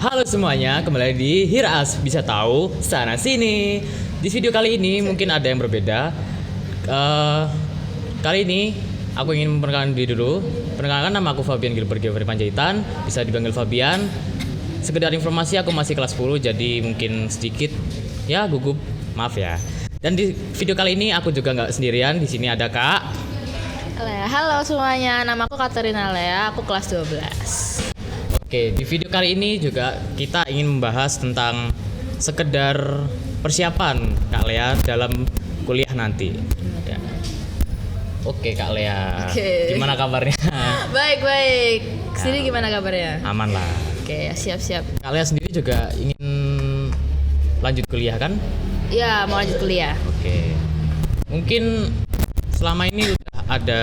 Halo semuanya, kembali di Hear Us, bisa tahu sana sini. Di video kali ini mungkin ada yang berbeda. Kali ini aku ingin memperkenalkan diri dulu. Perkenalkan, nama aku Fabian Gilbert Geoffrey Panjaitan, bisa dipanggil Fabian. Sekedar informasi, aku masih kelas 10, jadi mungkin sedikit ya gugup, maaf ya. Dan di video kali ini aku juga nggak sendirian. Di sini ada Kak Lea. Halo semuanya, nama aku Katerina Lea, aku kelas 12. Oke, di video kali ini juga kita ingin membahas tentang sekedar persiapan Kak Lea dalam kuliah nanti. Ya. Oke Kak Lea, gimana kabarnya? Baik. Sini gimana kabarnya? Aman lah. Oke, siap. Kak Lea sendiri juga ingin lanjut kuliah kan? Ya, mau lanjut kuliah. Oke. Mungkin selama ini udah ada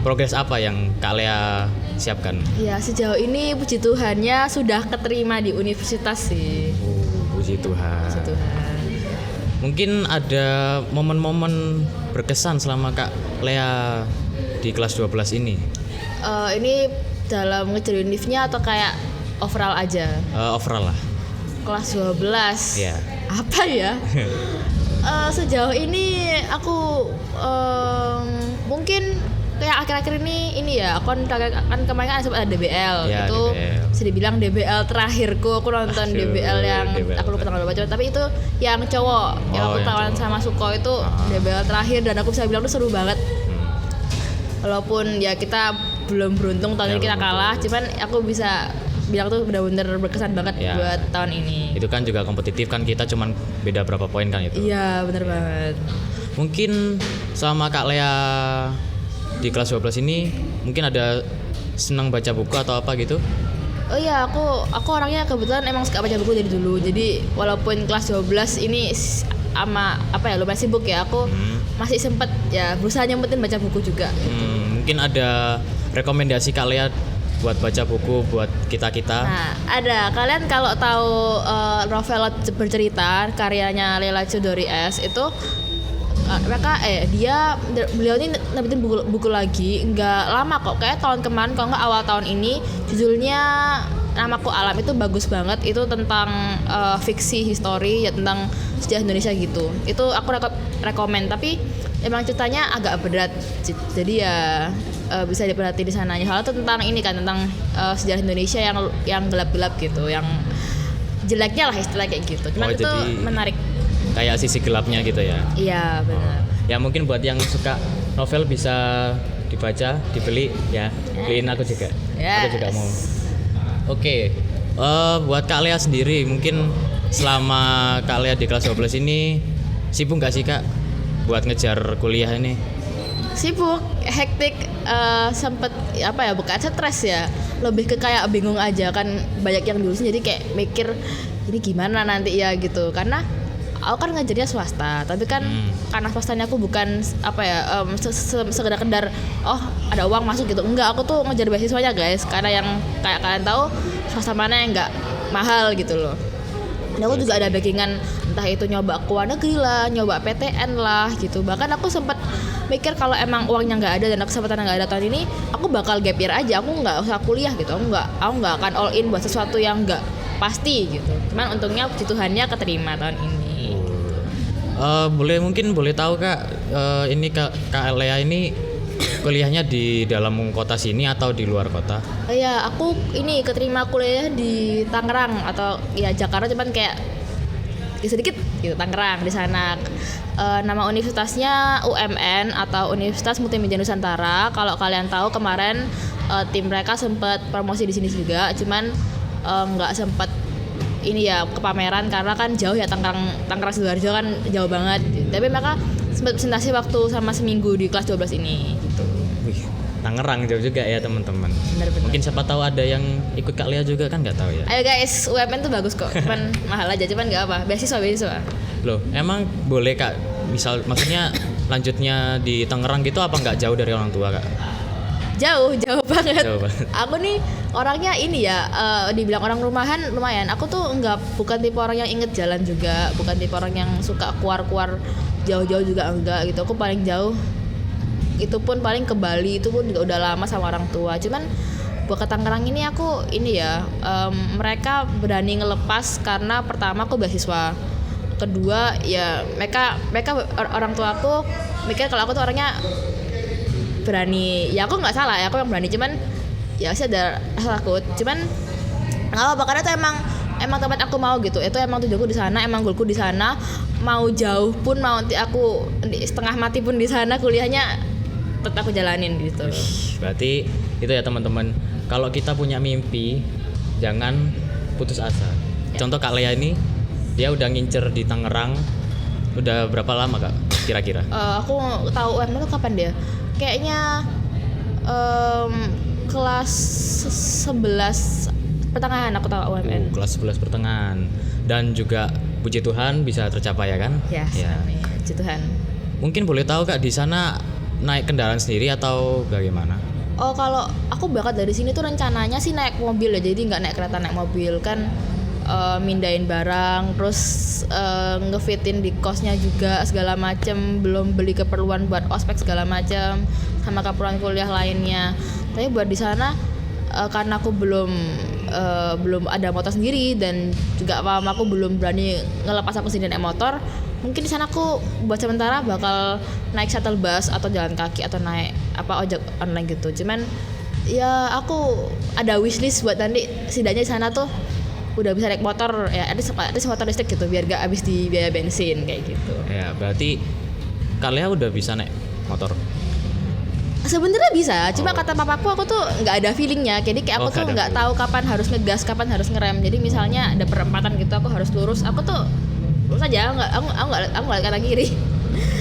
progres apa yang Kak Lea siapkan? Ya, sejauh ini puji Tuhannya sudah keterima di universitas sih. Puji Tuhan. Puji Tuhan. Mungkin ada momen-momen berkesan selama Kak Lea di kelas 12 ini? Ini dalam ngejar univnya atau kayak overall aja? Overall lah. Kelas 12. Iya. Apa ya? Sejauh ini aku mungkin kayak akhir-akhir ini ya, aku kan kemarin kan sempat ada DBL ya, itu DBL. bisa dibilang DBL terakhirku. Aku nonton DBL yang DBL aku lupa tanggal berapa, tapi itu yang cowok yang aku tawan sama Suko itu DBL terakhir, dan aku bisa bilang itu seru banget. Walaupun ya kita belum beruntung tahun ini kita kalah, cuman aku bisa bilang tuh benar-benar berkesan banget ya, buat tahun ini. Itu kan juga kompetitif kan, kita cuman beda berapa poin kan itu. Iya, benar banget. Mungkin sama Kak Lea di kelas 12 ini mungkin ada senang baca buku atau apa gitu? Oh iya, aku orangnya kebetulan emang suka baca buku dari dulu. Jadi walaupun kelas 12 ini ama lumayan sibuk ya, aku masih sempet ya berusaha nyempetin baca buku juga. Mungkin ada rekomendasi Kak Lea buat baca buku buat kita-kita? Nah, ada. Kalian kalau tahu novel bercerita karyanya Leila Chudori S itu beliau ini nerbitin buku lagi nggak lama kok, kayak tahun kemarin kalau nggak awal tahun ini. Judulnya Namaku Alam, itu bagus banget. Itu tentang fiksi histori ya, tentang sejarah Indonesia gitu. Itu aku rekomen, tapi emang ceritanya agak berat, jadi ya bisa diperhati di sananya. Soalnya itu tentang ini kan, tentang sejarah Indonesia yang gelap-gelap gitu, yang jeleknya lah istilah kayak gitu. Cuman itu menarik. Kayak sisi gelapnya gitu ya. Iya, benar. Ya mungkin buat yang suka novel bisa dibaca, dibeli ya. Beliin aku juga. Yes. Aku juga mau. Oke. Buat Kak Lea sendiri, mungkin selama Kak Lea di kelas 12 ini sibuk gak sih Kak buat ngejar kuliah ini? Sibuk, hektik, sempet bukan stres ya, lebih ke kayak bingung aja kan, banyak yang diurusin, jadi kayak mikir ini gimana nanti ya gitu. Karena aku kan ngajarnya swasta, tapi kan karena swastanya aku bukan sekedar ada uang masuk gitu. Enggak, aku tuh ngejar beasiswanya guys, karena yang kayak kalian tahu swasta mana yang enggak mahal gitu loh. Dan aku juga ada backingan, entah itu nyoba ke luar negeri lah, nyoba PTN lah gitu. Bahkan aku sempat mikir kalau emang uangnya nggak ada dan kesempatan nggak ada tahun ini, aku bakal gap year aja, aku nggak usah kuliah gitu. Aku nggak akan all in buat sesuatu yang nggak pasti gitu. Cuman untungnya puji Tuhannya keterima tahun ini. Mungkin boleh tahu Kak, ini Kak Lea ini kuliahnya di dalam kota sini atau di luar kota? Iya, aku ini keterima kuliah di Tangerang atau ya Jakarta, cuman kayak sedikit gitu, Tangerang di sana. Nama universitasnya UMN atau Universitas Multimedia Nusantara. Kalau kalian tahu kemarin tim mereka sempat promosi di sini juga, cuman nggak sempat ini ya ke pameran karena kan jauh ya, Tangerang Sidoarjo kan jauh banget. Tapi mereka sempat presentasi waktu sama seminggu di kelas 12 ini gitu. Wih, Tangerang jauh juga ya teman-teman. Bener. Mungkin siapa tahu ada yang ikut Kak Lea juga kan, nggak tahu ya. Ayo guys, UMN tuh bagus kok, cuman mahal aja, cuman nggak apa, beasiswa. Loh, emang boleh Kak? Maksudnya lanjutnya di Tangerang gitu, apa nggak jauh dari orang tua Kak? Jauh banget. Jauh banget. Aku nih orangnya ini ya, dibilang orang rumahan lumayan. Aku tuh bukan tipe orang yang inget jalan juga, bukan tipe orang yang suka keluar jauh-jauh juga enggak gitu. Aku paling jauh itu pun paling ke Bali, itu pun juga udah lama sama orang tua. Cuman buat ke Tangerang ini aku ini ya mereka berani ngelepas karena pertama aku beasiswa, kedua ya mereka orang tua aku mikir kalau aku tuh orangnya berani. Ya aku nggak salah ya, aku yang berani, cuman ya sih ada rasa takut, cuman nggak apa-apa karena itu emang tempat aku mau gitu. Itu emang tujuanku di sana, emang goalku di sana. Mau jauh pun, mau nanti aku setengah mati pun di sana kuliahnya tetap aku jalanin gitu. Berarti itu ya teman-teman, kalau kita punya mimpi jangan putus asa. Contoh Kak Lea ini, dia udah ngincer di Tangerang udah berapa lama Kak kira-kira? Aku tahu UMN itu kapan dia? Kayaknya kelas 11 pertengahan aku tahu UMN. Kelas 11 pertengahan. Dan juga puji Tuhan bisa tercapai ya kan? Ya. Amin. Puji Tuhan. Mungkin boleh tahu Kak, di sana naik kendaraan sendiri atau bagaimana? Oh, kalau aku berangkat dari sini tuh rencananya sih naik mobil ya, jadi nggak naik kereta, naik mobil kan. Mindahin barang, terus ngefitin di kosnya juga segala macem, belum beli keperluan buat ospek segala macem, sama keperluan kuliah lainnya. Tapi buat di sana karena aku belum ada motor sendiri dan juga mama aku belum berani ngelepas aku sendiri naik motor. Mungkin di sana aku buat sementara bakal naik shuttle bus atau jalan kaki atau naik ojek online gitu. Cuman ya aku ada wishlist buat nanti setidaknya di sana tuh udah bisa naik motor ya, ada motor listrik gitu biar gak habis di biaya bensin kayak gitu. Ya berarti kalian udah bisa naik motor? Sebenarnya bisa, cuma kata papaku aku tuh nggak ada feelingnya, jadi kayak aku tuh nggak tahu kapan harus ngegas, kapan harus ngerem. Jadi misalnya ada perempatan gitu aku harus lurus, aku tuh lurus aja, aku nggak kanan kiri.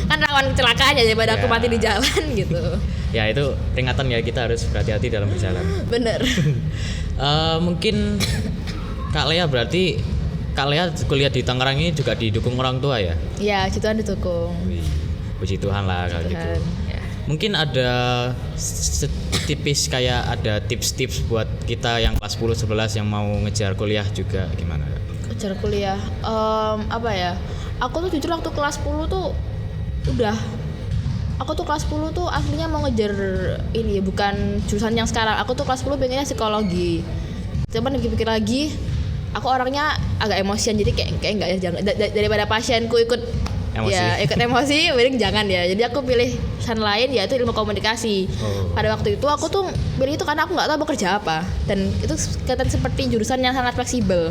Kan rawan kecelakaan aja daripada aku mati di jalan gitu. Ya itu peringatan ya, kita harus berhati-hati dalam berjalan. Bener. Mungkin Kak Lea, berarti Kak Lea kuliah di Tangerang ini juga didukung orang tua ya? Iya, puji Tuhan didukung. Puji Tuhan lah kalau gitu. Ya. Mungkin ada tipis kayak ada tips-tips buat kita yang kelas 10, 11 yang mau ngejar kuliah juga gimana? Ngejar kuliah, apa ya? Aku tuh jujur waktu kelas 10 tuh aku tuh kelas 10 tuh aslinya mau ngejar ini ya, bukan jurusan yang sekarang. Aku tuh kelas 10 pengennya psikologi. Cuman pikir-pikir lagi, aku orangnya agak emosian, jadi kayak enggak ya, jangan daripada pasienku ikut emosi mending jangan ya. Jadi aku pilih jurusan lain, yaitu ilmu komunikasi. Pada waktu itu aku tuh pilih itu karena aku nggak tahu mau kerja apa, dan itu kelihatan seperti jurusan yang sangat fleksibel.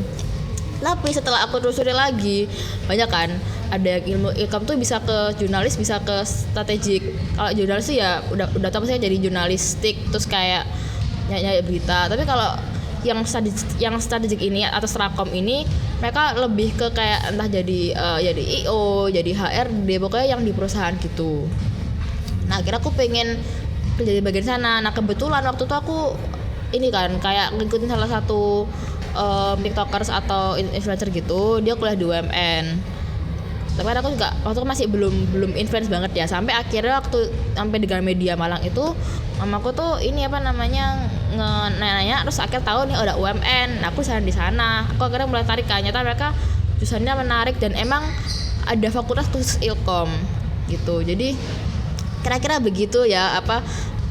Tapi setelah aku telusuri lagi, banyak kan ada ilmu ilkom tuh bisa ke jurnalis, bisa ke strategik. Kalau jurnalis sih ya udah tahu saya jadi jurnalistik, terus kayak nyari berita. Tapi kalau yang strategik ini atau strakom ini, mereka lebih ke kayak entah jadi IO, jadi HRD, pokoknya yang di perusahaan gitu. Nah akhirnya aku pengen kerja di bagian sana. Nah kebetulan waktu itu aku ini kan kayak ngikutin salah satu tiktokers atau influencer gitu, dia kuliah di UMN. Tapi aku juga waktu itu masih belum influence banget ya, sampai akhirnya waktu sampai di Gramedia Malang itu mamaku tuh ini nanya, terus akhir tahun nih ada UMN. Nah aku di sana aku akhirnya mulai tarik, ternyata mereka jurusannya menarik dan emang ada fakultas khusus ilkom gitu. Jadi kira-kira begitu ya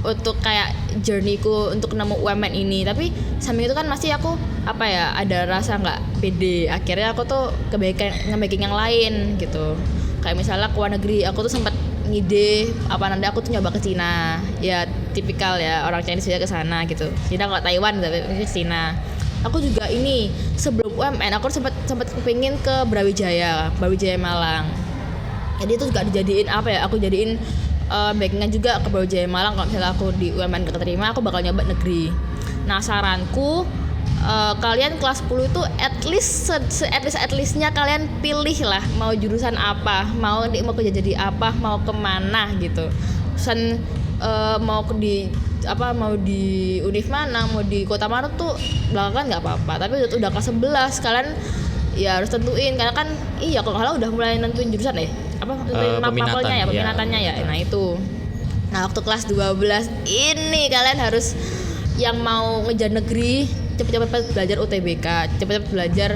untuk kayak journeyku untuk nemu UMN ini. Tapi samping itu kan masih aku ada rasa nggak pede. Akhirnya aku tuh nge-baking yang lain gitu. Kayak misalnya ke luar negeri, aku tuh sempat ngide nanti aku tuh nyoba ke Cina. Ya tipikal ya orang Chinese juga ke sana gitu. Cina nggak Taiwan tapi ke Cina. Aku juga ini sebelum UMN aku sempat kepingin ke Brawijaya Malang. Jadi itu juga dijadiin aku jadiin backingan juga ke Brawijaya Malang. Kalau misalnya aku di UMN gak keterima, aku bakal nyoba negeri. Nah saranku, kalian kelas 10 itu at leastnya kalian pilih lah mau jurusan apa, mau kerja jadi apa, mau kemana gitu. Jurusan mau di univ mana, mau di kota mana tuh belakangan nggak apa-apa. Tapi udah kelas 11 kalian ya harus tentuin, karena kan kalau udah mulai nentuin jurusan peminatannya ya. Nah itu. Nah waktu kelas 12 ini kalian harus yang mau ngejar negeri cepet-cepet belajar UTBK, cepet-cepet belajar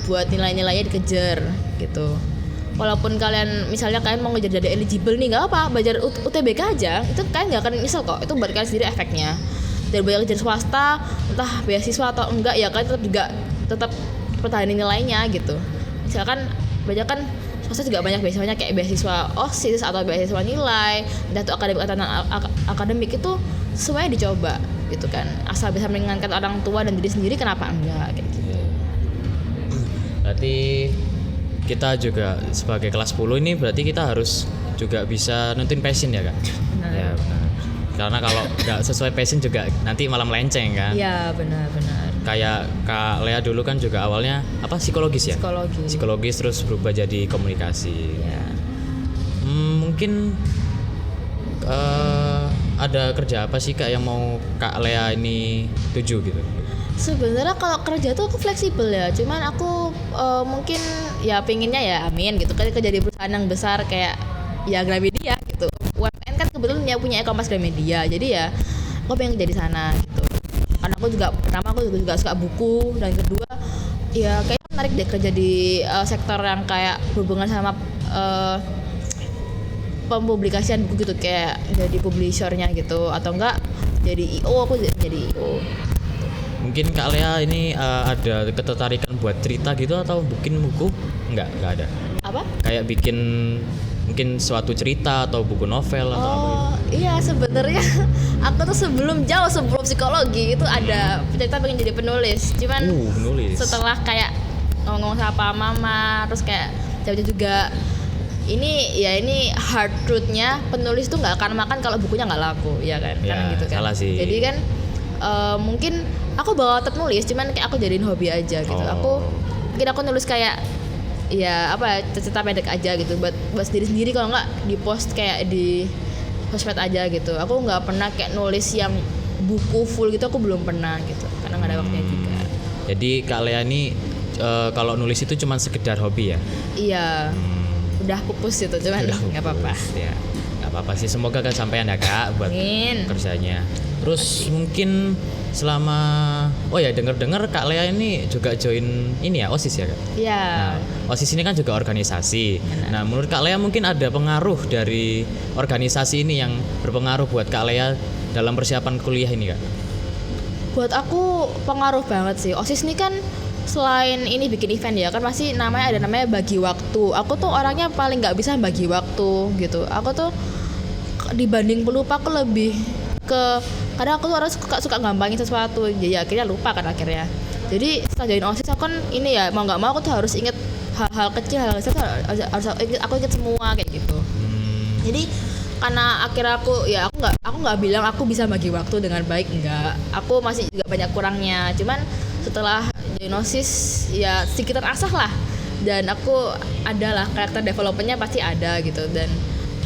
buat nilai-nilainya dikejar gitu. Walaupun misalnya kalian mau ngejar jadi eligible nih, nggak apa, belajar UTBK aja, itu kalian nggak akan nyesel kok. Itu buat kalian sendiri efeknya. dan banyak kerjaan swasta, entah beasiswa atau enggak ya kan tetap pertahanin nilainya gitu. Misalkan banyak kan swasta juga banyak beasiswanya kayak beasiswa OSIS atau beasiswa nilai, entah itu akademik atau akademik, itu semuanya dicoba gitu kan. Asal bisa meringankan orang tua dan diri sendiri, kenapa enggak kayak gitu. Berarti kita juga sebagai kelas 10 ini berarti kita harus juga bisa nentuin passion ya Kak? Benar. Ya benar. Karena kalau nggak sesuai passion juga nanti malah melenceng kan? Iya benar. Kayak Kak Lea dulu kan juga awalnya apa psikologis ya? Psikologis terus berubah jadi komunikasi. Ya. Mungkin ada kerja apa sih Kak yang mau Kak Lea ini tuju gitu? Sebenarnya kalau kerja tuh aku fleksibel ya, cuman aku mungkin ya pinginnya ya amin gitu kan kerja di perusahaan yang besar kayak ya Gramedia gitu. UMN kan kebetulan punya e-commerce Gramedia, jadi ya aku pengen kerja di sana gitu. Karena aku juga pertama aku juga suka buku, dan kedua ya kayaknya menarik deh kerja di sektor yang kayak berhubungan sama pempublikasian buku gitu, kayak jadi publishernya gitu, atau enggak jadi IO, aku jadi IO. Mungkin Kak Lea ini ada ketertarikan buat cerita gitu atau bikin buku? Enggak ada. Apa? Kayak bikin mungkin suatu cerita atau buku novel atau apa gitu. Iya sebenarnya aku tuh sebelum psikologi itu ada cerita pengen jadi penulis. Cuman penulis. Setelah kayak ngomong sama mama, terus kayak jawabnya juga ini hard truth-nya, penulis tuh nggak akan makan kalau bukunya nggak laku, ya kan? Ya, Karena gitu kan. salah sih. Jadi kan mungkin aku bawa tetap nulis, cuman kayak aku jadiin hobi aja gitu. Mungkin aku nulis kayak ya apa cerita pendek aja gitu buat sendiri kalau nggak di post kayak di sosmed aja gitu. Aku nggak pernah kayak nulis yang buku full gitu, aku belum pernah gitu karena nggak ada waktunya juga. Jadi Kak Lea ini kalau nulis itu cuma sekedar hobi ya? Iya. Udah pupus gitu, cuman nggak apa-apa. Ya, nggak apa-apa sih. Semoga kesampaian ya Kak buat kerjanya. Terus mungkin selama dengar Kak Lea ini juga join ini ya OSIS ya Kak? Iya. Nah, OSIS ini kan juga organisasi. Nah, menurut Kak Lea mungkin ada pengaruh dari organisasi ini yang berpengaruh buat Kak Lea dalam persiapan kuliah ini Kak? Buat aku pengaruh banget sih. OSIS ini kan selain ini bikin event ya kan pasti ada namanya bagi waktu. Aku tuh orangnya paling nggak bisa bagi waktu gitu. Aku tuh dibanding pelupa aku lebih ke kadang aku tuh orang suka gampangin sesuatu, jadi akhirnya lupa kan akhirnya. Jadi setelah join OSIS aku kan ini ya mau nggak mau aku tuh harus inget hal-hal kecil, hal kecil harus aku inget semua kayak gitu. Jadi karena akhirnya aku nggak bilang aku bisa bagi waktu dengan baik, enggak. Aku masih juga banyak kurangnya. Cuman setelah join OSIS ya sedikit terasah lah, dan aku adalah karakter developmentnya pasti ada gitu. Dan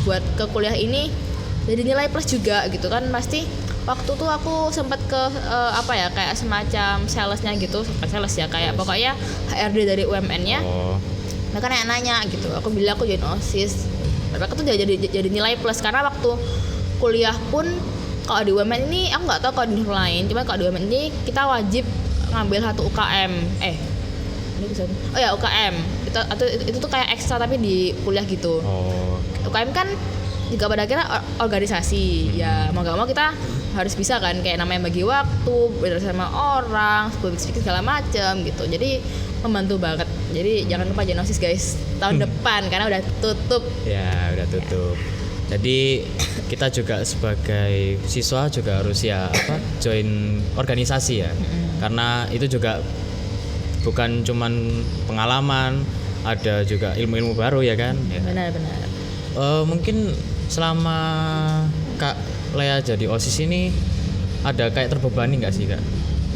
buat ke kuliah ini jadi nilai plus juga gitu kan. Pasti waktu tuh aku sempat ke kayak semacam salesnya gitu, sales ya kayak pokoknya HRD dari UMN-nya. Mereka nanya gitu, aku bilang aku join OSIS. Mereka tuh jadi nilai plus karena waktu kuliah pun kalau di UMN ini aku nggak tahu kalau di univ lain, cuma kalau di UMN ini kita wajib ngambil satu UKM. UKM itu tuh kayak ekstra tapi di kuliah gitu. UKM kan juga pada akhirnya organisasi. Ya mau nggak mau kita harus bisa kan, kayak namanya bagi waktu, berinteraksi sama orang, public speaking segala macam gitu. Jadi membantu banget. Jadi jangan lupa join OSIS guys tahun depan karena udah tutup. Ya udah tutup. Jadi kita juga sebagai siswa juga harus join organisasi ya. Karena itu juga bukan cuman pengalaman, ada juga ilmu-ilmu baru ya kan. Benar-benar. Mungkin selama Kak Lea jadi OSIS ini ada kayak terbebani nggak sih Kak?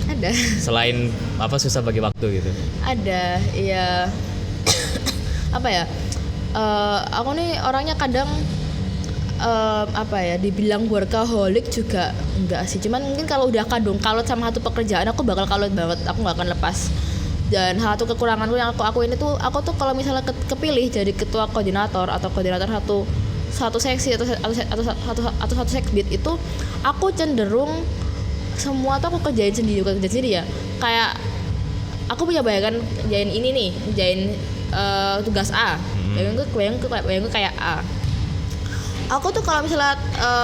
Ada. Selain susah bagi waktu gitu? Ada, iya. Aku nih orangnya kadang dibilang workaholic juga enggak sih. Cuman mungkin kalau udah kalut sama satu pekerjaan aku bakal kalut banget. Aku nggak akan lepas. Dan hal satu kekuranganku yang aku ini tuh aku tuh kalau misalnya kepilih jadi ketua koordinator atau koordinator satu seksi atau satu seksbid itu, aku cenderung semua tuh aku kerjain sendiri ya. Kayak aku punya bayangan kerjain ini nih, kerjain tugas A. Bayangku kayak A. Aku tuh kalau misalnya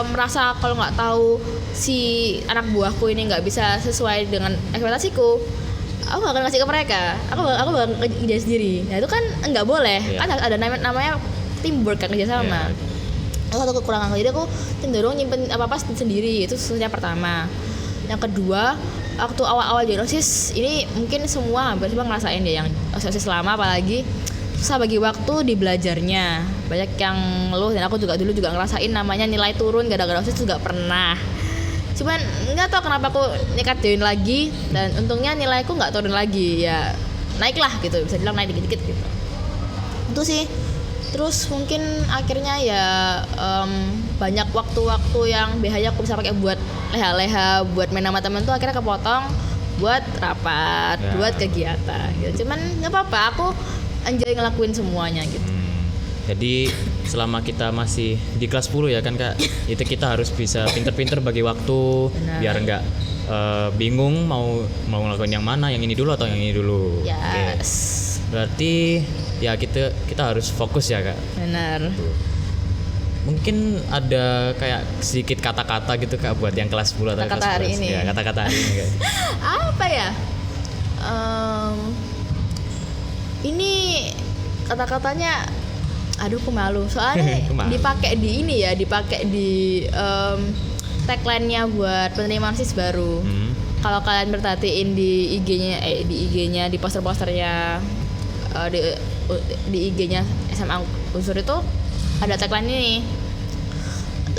merasa kalau nggak tahu si anak buahku ini nggak bisa sesuai dengan ekspektasiku, aku gak akan ngasih ke mereka, aku bakal kerja sendiri. Nah itu kan nggak boleh, kan ada namanya teamwork kan, kerja sama. Itu satu kekurangan aku, jadi aku cenderung nyimpen apa-apa sendiri, itu yang pertama. Yang kedua, waktu awal-awal diagnosis ini mungkin hampir semua ngerasain ya, yang diagnosis lama apalagi susah bagi waktu di belajarnya, banyak yang ngeluh, dan aku dulu juga ngerasain namanya nilai turun gara-gara diagnosis juga pernah. Cuman nggak tahu kenapa aku nekat join lagi, dan untungnya nilaiku nggak turun lagi, ya naik lah gitu, bisa bilang naik dikit-dikit gitu. Itu sih. Terus mungkin akhirnya ya banyak waktu-waktu yang biasanya aku bisa pakai buat leha-leha, buat main sama temen tuh akhirnya kepotong buat rapat, buat kegiatan gitu. Cuman nggak apa-apa, aku enjoy ngelakuin semuanya gitu. Jadi selama kita masih di kelas 10 ya kan Kak, itu kita harus bisa pinter-pinter bagi waktu. Benar. Biar nggak bingung mau ngelakuin yang mana, yang ini dulu atau yang ini dulu. Yes. Okay. Berarti ya kita harus fokus ya Kak. Benar. Mungkin ada kayak sedikit kata-kata gitu Kak buat yang kelas 10 atau kata-kata kelas 11 hari ini. Ya, kata-kata hari ini Kak. Apa ya? Ini kata-katanya, aduh aku malu soalnya dipakai di tagline-nya buat penerimaan sis baru. Kalau kalian perhatiin di IG-nya di poster-posternya di IG-nya SMA Unsur itu ada tagline ini,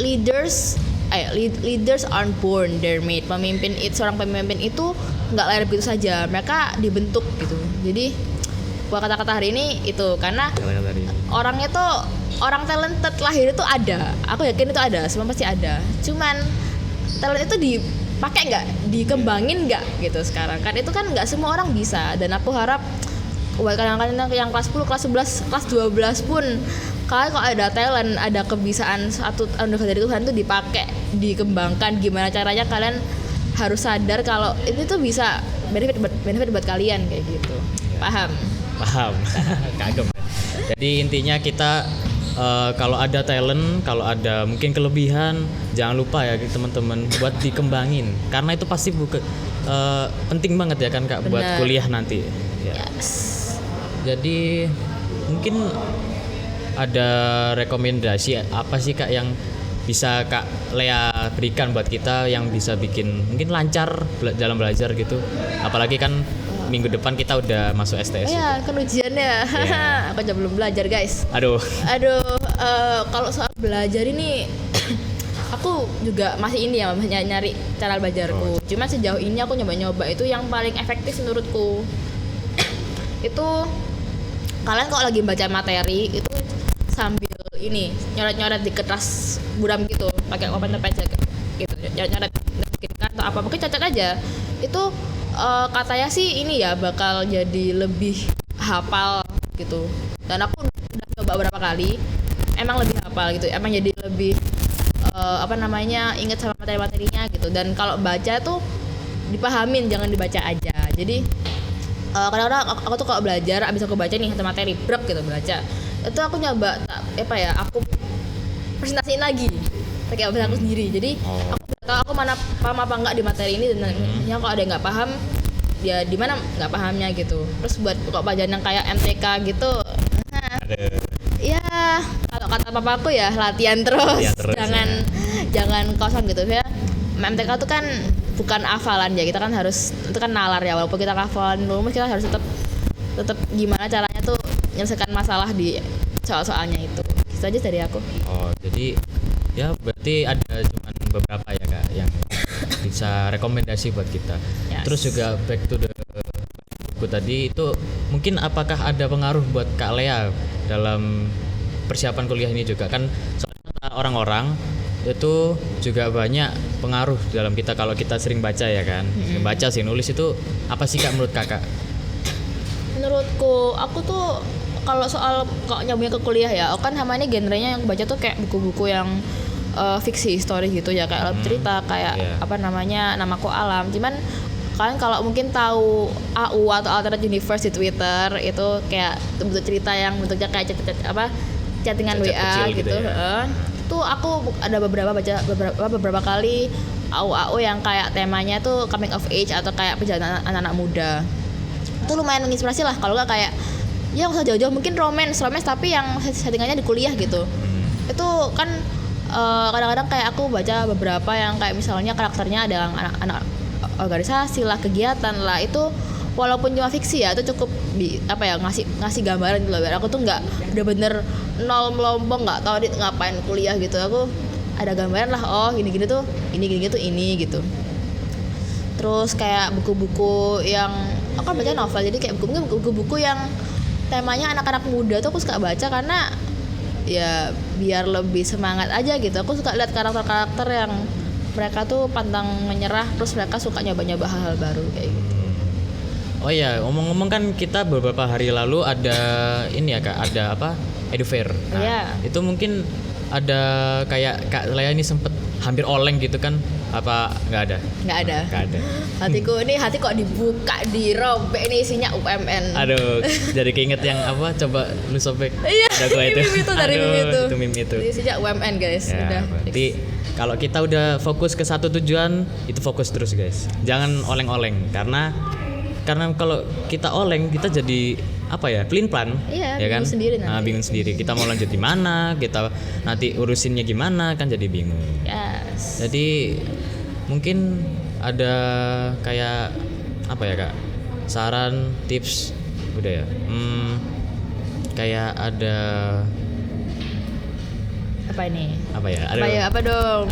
leaders aren't born, they're made. Seorang pemimpin itu nggak lahir begitu saja, mereka dibentuk gitu. Jadi buat kata-kata hari ini itu karena orangnya tuh orang talented lahir itu ada, aku yakin itu ada, semua pasti ada. Cuman talent itu dipakai nggak, dikembangin nggak gitu sekarang kan, itu kan nggak semua orang bisa. Dan aku harap buat kadang-kadang yang kelas 10, kelas 11, kelas 12 pun kalian kalau ada talent, ada kebisaan satu anugerah dari Tuhan tuh dipakai, dikembangkan. Gimana caranya kalian harus sadar kalau ini tuh bisa benefit buat kalian kayak gitu. Paham? Kagum. Jadi intinya kita kalau ada talent, kalau ada mungkin kelebihan, jangan lupa ya teman-teman buat dikembangin, karena itu pasti penting banget ya kan Kak. Bener. Buat kuliah nanti ya. Yes. Jadi mungkin ada rekomendasi apa sih Kak yang bisa Kak Lea berikan buat kita yang bisa bikin mungkin lancar dalam belajar gitu, apalagi kan minggu depan kita udah masuk STS. Ya, kan ujiannya. Yeah. Aku aja belum belajar, guys. Aduh. Kalau soal belajar ini aku juga masih ini ya, nyari cara belajarku. Cuma sejauh ini aku nyoba itu yang paling efektif menurutku. Itu kalian kalau lagi baca materi itu sambil ini nyoret-nyoret di kertas buram gitu, pakai pulpen pecah gitu. Nyoret atau apa, mungkin cacat aja. Itu katanya sih ini ya bakal jadi lebih hafal gitu, dan aku udah coba beberapa kali, emang lebih hafal gitu, emang jadi lebih ingat sama materi-materinya gitu. Dan kalau baca tuh dipahamin, jangan dibaca aja. Jadi kadang-kadang aku tuh kalau belajar abis aku baca nih satu materi brek gitu baca, itu aku nyoba aku presentasiin lagi pakai bahasa aku sendiri. Jadi aku tahu aku mana paham apa enggak di materi ini, dan yang kalau ada yang nggak paham ya di mana nggak pahamnya gitu. Terus buat kok pelajaran yang kayak MTK gitu, ya kalau kata papaku ya latihan terus jangan kosong gitu ya. MTK itu kan bukan hafalan ya, kita kan harus, itu kan nalar ya, walaupun kita hafalan rumus kita harus tetap gimana caranya tuh menyelesaikan masalah di soal-soalnya itu. Gitu aja dari aku. Jadi ya berarti ada cuman beberapa ya Kak yang bisa rekomendasi buat kita. Yes. Terus juga back to the buku tadi itu, mungkin apakah ada pengaruh buat Kak Lea dalam persiapan kuliah ini juga kan, soalnya orang-orang itu juga banyak pengaruh dalam kita kalau kita sering baca ya kan. Sering baca, sih nulis, itu apa sih Kak menurut Kakak? Menurutku, aku tuh kalau soal kok nyambungnya ke kuliah ya, aku kan sama ini genrenya yang baca tuh kayak buku-buku yang fiksi histori gitu ya, kayak cerita kayak Namaku Alam. Cuman kalian kalau mungkin tahu AU atau Alternate Universe di Twitter, itu kayak bentuk cerita yang bentuknya kayak chattingan WA gitu. Ya. Itu aku ada beberapa kali AU yang kayak temanya tuh coming of age atau kayak perjalanan anak-anak muda. Itu lumayan menginspirasi lah. Kalau nggak kayak ya nggak usah jauh-jauh, mungkin romance tapi yang settingannya di kuliah gitu. Itu kan kadang-kadang kayak aku baca beberapa yang kayak misalnya karakternya adalah anak-anak organisasi lah, kegiatan lah, itu walaupun cuma fiksi ya itu cukup ngasih gambaran gitu loh. Biar aku tuh nggak bener-bener nol melompong, nggak tahu dia ngapain kuliah gitu. Aku ada gambaran lah, oh gini-gini tuh ini gitu. Terus kayak buku-buku yang aku kan baca novel, jadi kayak buku-buku yang temanya anak-anak muda tuh aku suka baca karena ya biar lebih semangat aja gitu. Aku suka lihat karakter-karakter yang mereka tuh pantang menyerah, terus mereka suka nyoba-nyoba hal-hal baru kayak gitu. Oh iya, ngomong-ngomong kan kita beberapa hari lalu ada ini ya Kak, ada apa? Edufair. Nah, itu mungkin ada kayak Kak Lea ini sempet hampir oleng gitu kan? Apa nggak ada? Nggak ada. Nggak ada. Hati kok dibuka, dirobek, ini isinya UMN. Aduh, jadi keinget yang apa? Coba lu sobek. Iya. Itu. Dari meme itu. Itu meme itu. Isinya UMN guys. Ya, udah. Berarti kalau kita udah fokus ke satu tujuan, itu fokus terus guys. Jangan oleng-oleng karena kalau kita oleng kita jadi apa ya, pelin plan, iya, ya kan? Sendiri nanti. Bingung sendiri. Kita mau lanjut di mana, kita nanti urusinnya gimana, kan jadi bingung. Yes. Jadi mungkin ada kayak apa ya Kak? Saran, tips, udah ya. Kayak ada apa ini? Apa ya? Apa dong?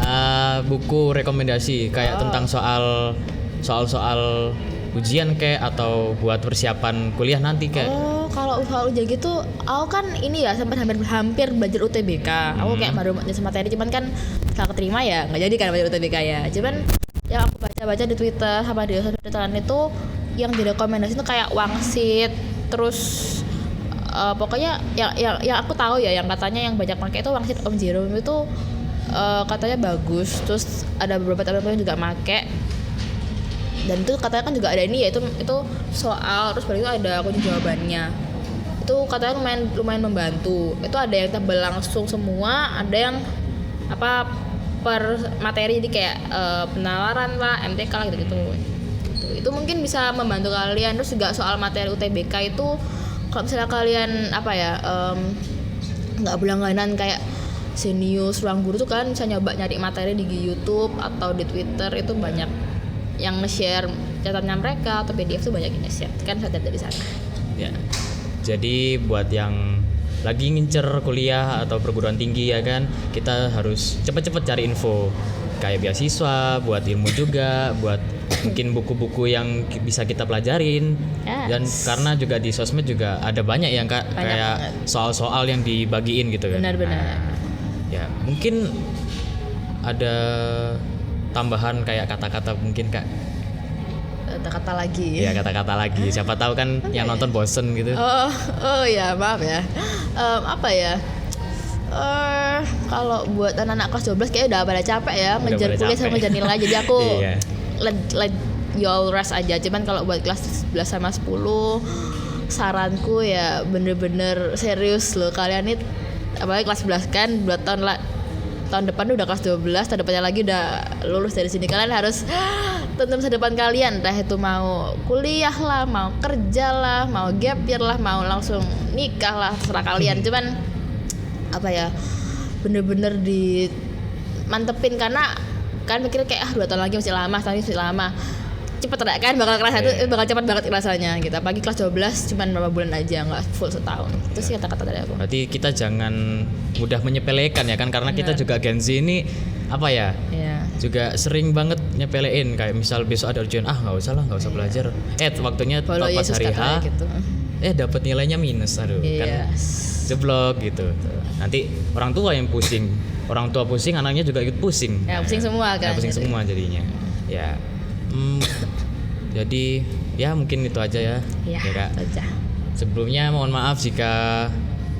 Buku rekomendasi kayak tentang soal ujian kayak atau buat persiapan kuliah nanti kayak. Oh, kalau soal ujian gitu, aku kan ini ya sempat hampir belajar UTBK. Aku kayak baru nyari materi, cuman kan setelah keterima ya nggak jadi kan belajar UTBK ya. Cuman yang aku baca di Twitter sama di sosial itu yang direkomendasi itu kayak Wangsit, terus pokoknya yang aku tahu ya, yang katanya yang banyak pakai itu Wangsit Om Jerome itu katanya bagus. Terus ada beberapa teman yang juga pakai. Dan itu katanya kan juga ada ini ya, itu soal, terus baru itu ada kunci jawabannya. Itu katanya lumayan membantu. Itu ada yang tabel langsung semua, ada yang apa per materi, jadi kayak penalaran lah, MTK lah gitu. Itu mungkin bisa membantu kalian. Terus juga soal materi UTBK itu kalau misalnya kalian nggak berlangganan kayak Zenius, Ruang Guru tuh kan bisa nyoba nyari materi di YouTube atau di Twitter, itu banyak yang nge-share catatannya mereka atau PDF tuh banyak yang nge-share kan, saya dari sana. Ya. Jadi buat yang lagi ngincer kuliah atau perguruan tinggi ya kan, kita harus cepet-cepet cari info kayak beasiswa, buat ilmu juga, buat mungkin buku-buku yang bisa kita pelajarin. Yes. Dan karena juga di sosmed juga ada banyak yang kayak banget soal-soal yang dibagiin gitu kan. Benar-benar. Nah, ya mungkin ada tambahan kayak kata-kata mungkin Kak. Kata-kata lagi. Ya kata-kata lagi. Siapa tahu kan yang nonton bosen gitu. Oh ya, maaf ya. Apa ya? Kalau buat anak-anak kelas 12 kayaknya udah pada capek ya ngejar kuliah sama ngejar nilai. Jadi aku let you all rest aja. Cuman kalau buat kelas 11 sama 10, saranku ya bener-bener serius loh kalian nih. Apalagi kelas 11 kan 2 tahun lah. Tahun depan udah kelas 12, tahun depannya lagi udah lulus dari sini. Kalian harus tentu masa depan kalian, entah itu mau kuliah lah, mau kerja lah, mau gap year lah, mau langsung nikah lah, terserah kalian. Cuman apa ya, bener-bener dimantepin karena kan mikir kayak 2 tahun lagi masih lama, tahun ini masih lama. Cepet kan bakal kelas 1 bakal cepat banget rasanya gitu. Apalagi kelas 12 cuman berapa bulan aja, nggak full setahun. Itu sih kata-kata dari aku. Berarti kita jangan mudah menyepelekan ya kan, karena kita juga Gen Z ini apa ya? Juga sering banget nyepelein kayak misal besok ada ujian, nggak usah belajar. Waktunya pas hari H. Gitu. Dapat nilainya minus, kan jeblok gitu. Nanti orang tua yang pusing. Orang tua pusing, anaknya juga ikut pusing. Ya, pusing semua kan. Pusing semua jadinya. Ya. Jadi ya mungkin itu aja ya. Ya Kak. Aja. Sebelumnya mohon maaf jika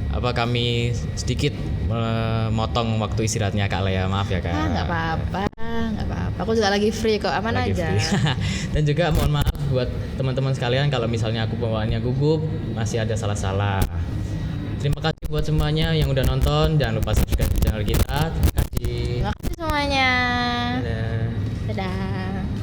kami sedikit memotong waktu istirahatnya Kak Lea, maaf ya Kak. Nggak apa-apa. Aku juga lagi free kok, aman lagi aja. Dan juga mohon maaf buat teman-teman sekalian kalau misalnya aku bawaannya gugup, masih ada salah-salah. Terima kasih buat semuanya yang udah nonton, jangan lupa subscribe channel kita. Terima kasih. Terima kasih semuanya. Dadah. Dadah.